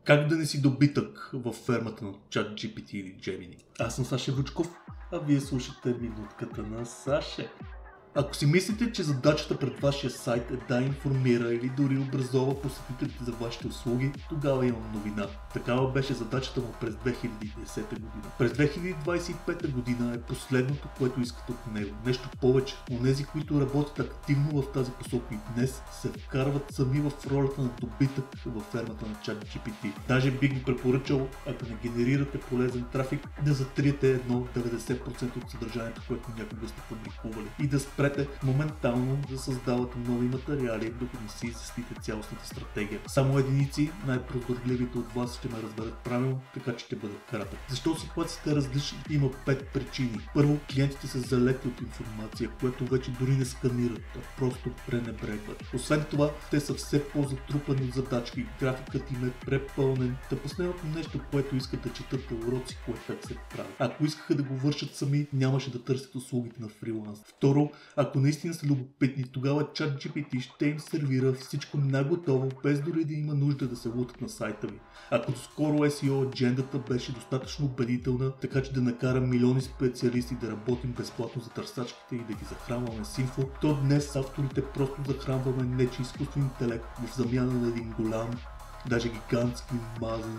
Как да не си добитък във фермата на ChatGPT или Gemini? Аз съм Саша Вучков, а вие слушате минутката на Саше. Ако си мислите, че задачата пред вашия сайт е да информира или дори образова посетителите за вашите услуги, тогава имам новина. Такава беше задачата му през 2010 година. През 2025 година е последното, което искат от него. Нещо повече, онези, които работят активно в тази посока и днес се вкарват сами в ролята на добитък във фермата на ChatGPT. Даже бих ви препоръчал, ако не генерирате полезен трафик, да затриете едно 90% от съдържанието, което някога сте публикували и да спрете моментално да създавате нови материали, докато не си изясните цялостната стратегия. Само единици, най-прозорливите от вас, ще ме разберат правилно, така че ще бъдат кратък. Защо ситуацията е различна? Има 5 причини. Първо, клиентите са залети от информация, което вече дори не сканират, а просто пренебрегват. Освен това, те са все по-затрупани от задачки, графикът им е препълнен. Та последното нещо, което искат да четат, е уроци, как се прави. Ако искаха да го вършат сами, нямаше да търсят услугите на фриланс. Второ, ако наистина са любопитни, тогава ChatGPT ще им сервира всичко наготово, без дори да има нужда да се лутат на сайта ви. Ако доскоро SEO аджендата беше достатъчно убедителна, така че да накара милиони специалисти да работим безплатно за търсачките и да ги захранваме с инфо, то днес авторите просто захранваме нечи изкуствен интелект в замяна на един голям, даже гигантски мазен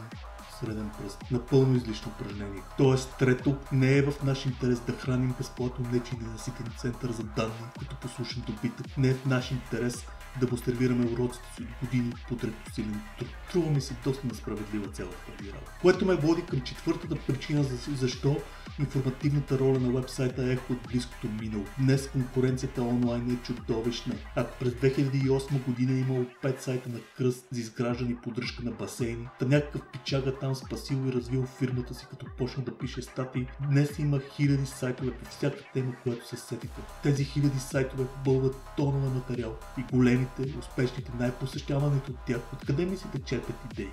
среден пръст. Напълно излишно упражнение. Тоест, трето, не е в наш интерес да храним безплатно нечи ненаситен център за данни, като послушен добитък. Не е в наш интерес да му сервираме уроците си от години подред усилен труд. Струва ми се доста несправедлива цялата тази работа. Което ме води към четвъртата причина защо информативната роля на вебсайта е ехо от близкото минало. Днес конкуренцията онлайн е чудовищна. Ако през 2008 година е имало 5 сайта на кръст за изграждане и поддръжка на басейни, та някакъв пичага там спасил и развил фирмата си, като почна да пише статии, днес има хиляди сайтове по всяка тема, която се сетите. Тези хиляди сайтове бълват тонове материал и големите, успешните, най-посещаваните от тях, откъде мислите черпят идеи?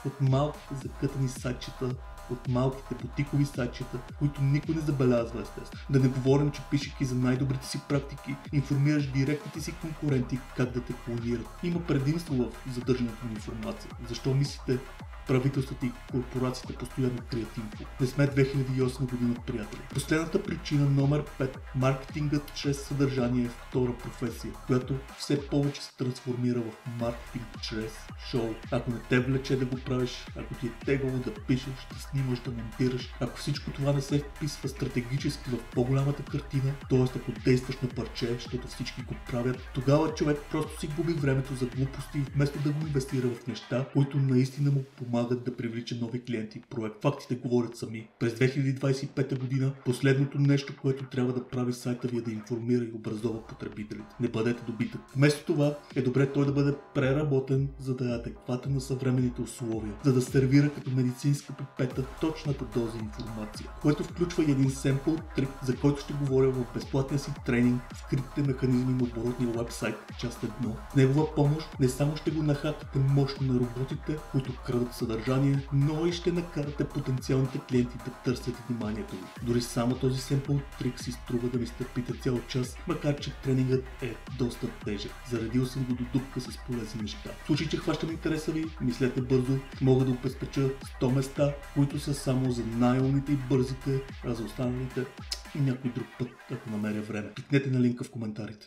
От малките закътани сайтчета, от малките бутикови сайтчета, които никой не забелязва, естествено. Да не говорим, че пишейки за най-добрите си практики, информираш директните си конкуренти как да те клонират. Има предимство в задържането на информация. Защо мислите, правителствата и корпорациите постоянно крият инфо? Не сме 2008 година, приятели. Последната причина, номер 5. Маркетингът чрез съдържание е втора професия, която все повече се трансформира в маркетинг чрез шоу. Ако не те влече да го правиш, ако ти е тегаво да пишеш, да снимаш, да монтираш, ако всичко това не се вписва стратегически в по-голямата картина, т.е. ако действаш на парче, защото всички го правят, тогава човек просто си губи времето за глупости, вместо да го инвестира в неща, които наистина му помагат да привлича нови клиенти и проект. Фактите говорят сами. През 2025 година последното нещо, което трябва да прави сайта ви, е да информира и образова потребителите. Не бъдете добитък. Вместо това е добре той да бъде преработен, за да е адекватен на съвременните условия, за да сервира като медицинска пипета точната доза информация, което включва и един семпл трик, за който ще говоря в безплатния си тренинг "Скритите механизми на оборотния вебсайт", част 1. С негова помощ не само ще го нахакате мощно на роботите, които крадат съдържание, но и ще накарате потенциалните клиенти да търсят вниманието ви. Дори само този семпл трик си струва да ми стърпите цял час, макар че тренингът е доста тежък. Заредил съм го до дупка с полезни неща. В случай, че хващам интереса ви, мислете бързо, мога да обезпеча 100 места, които са само за най-умните и бързите, а за останалите и някой друг път, ако намеря време. Кликнете на линка в коментарите.